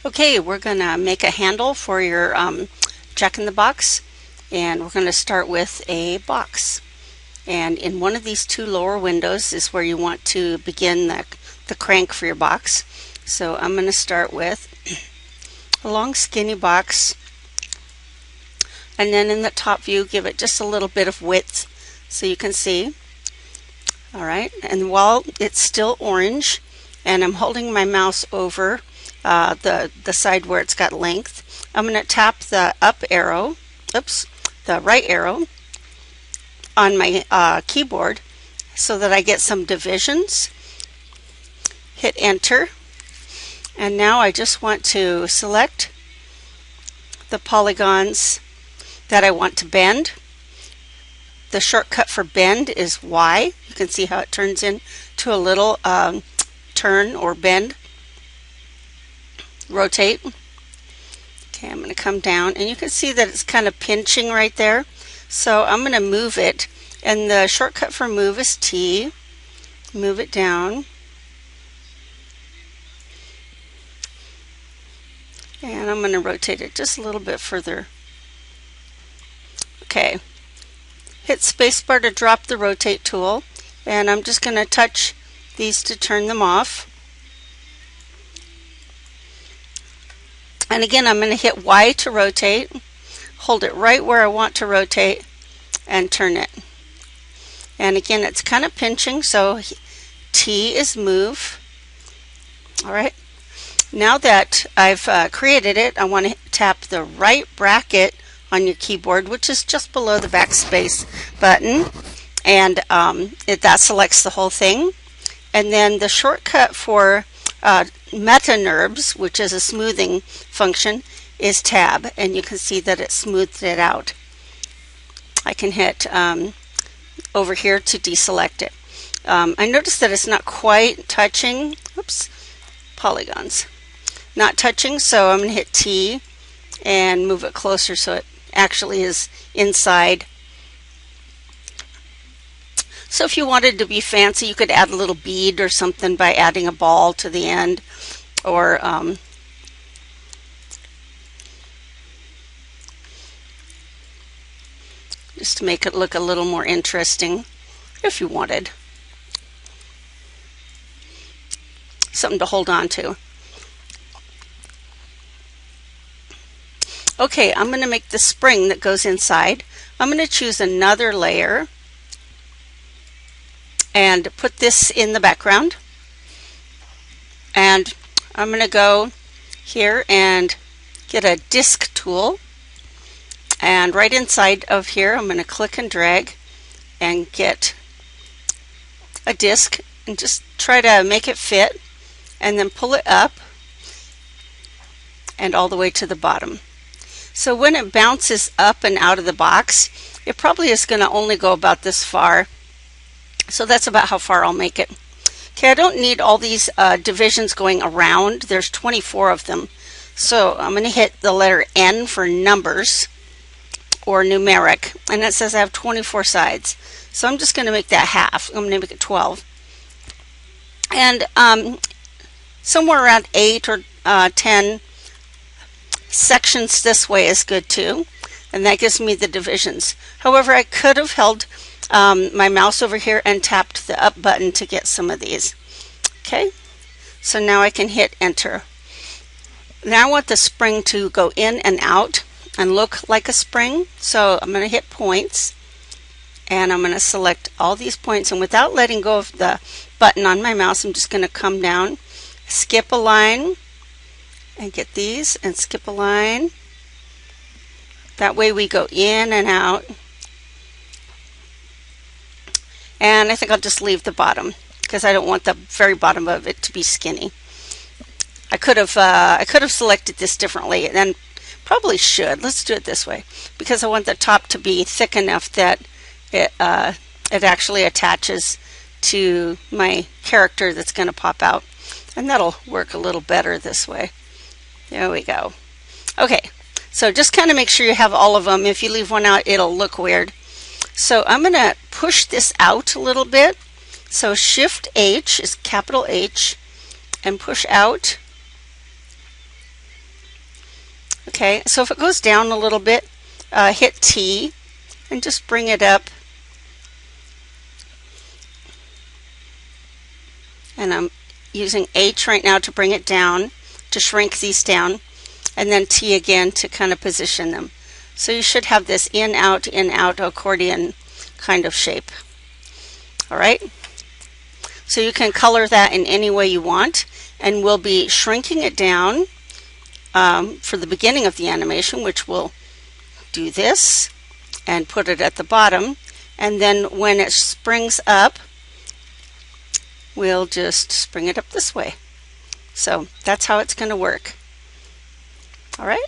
Okay, we're going to make a handle for your Jack-in-the-Box, and we're going to start with a box. And in one of these two lower windows is where you want to begin the crank for your box. So I'm going to start with a long skinny box, and then in the top view give it just a little bit of width so you can see. Alright, and while it's still orange and I'm holding my mouse over the side where it's got length, I'm going to tap the the right arrow on my keyboard so that I get some divisions. Hit enter, and now I just want to select the polygons that I want to bend. The shortcut for bend is Y. You can see how it turns into a little turn or bend. Rotate. Okay, I'm going to come down, and you can see that it's kind of pinching right there. So I'm going to move it, and the shortcut for move is T. Move it down. And I'm going to rotate it just a little bit further. Okay. Hit spacebar to drop the rotate tool, and I'm just going to touch these to turn them off. And again, I'm going to hit Y to rotate, hold it right where I want to rotate, and turn it. And again, it's kind of pinching, so T is move. Alright, now that I've created it, I want to tap the right bracket on your keyboard, which is just below the backspace button, and that selects the whole thing. And then the shortcut for meta-NURBS, which is a smoothing function, is tab, and you can see that it smoothed it out. I can hit over here to deselect it. I noticed that it's not quite touching. Oops, polygons. Not touching, so I'm going to hit T and move it closer so it actually is inside. So if you wanted to be fancy, you could add a little bead or something by adding a ball to the end, or just to make it look a little more interesting if you wanted. Something to hold on to. Okay, I'm going to make the spring that goes inside. I'm going to choose another layer and put this in the background. And I'm going to go here and get a disk tool. And right inside of here, I'm going to click and drag and get a disk and just try to make it fit, and then pull it up and all the way to the bottom. So when it bounces up and out of the box, it probably is going to only go about this far. So that's about how far I'll make it. Okay, I don't need all these divisions going around. There's 24 of them. So I'm going to hit the letter N for numbers or numeric, and it says I have 24 sides. So I'm just going to make that half. I'm going to make it 12. And somewhere around 8 or 10 sections this way is good too, and that gives me the divisions. However, I could have held my mouse over here and tapped the up button to get some of these. Okay, so now I can hit enter. Now I want the spring to go in and out and look like a spring, so I'm going to hit points, and I'm going to select all these points, and without letting go of the button on my mouse, I'm just going to come down, skip a line, and get these, and skip a line. That way we go in and out. And I think I'll just leave the bottom because I don't want the very bottom of it to be skinny. I could have selected this differently, and probably should. Let's do it this way because I want the top to be thick enough that it actually attaches to my character that's going to pop out, and that'll work a little better this way. There we go. Okay, so just kind of make sure you have all of them. If you leave one out, it'll look weird. So I'm going to push this out a little bit. So Shift H is capital H, and push out. Okay, so if it goes down a little bit, hit T and just bring it up. And I'm using H right now to bring it down, to shrink these down, and then T again to kind of position them. So you should have this in, out accordion kind of shape. All right. So you can color that in any way you want, and we'll be shrinking it down for the beginning of the animation, which will do this and put it at the bottom. And then when it springs up, we'll just spring it up this way. So that's how it's going to work. All right.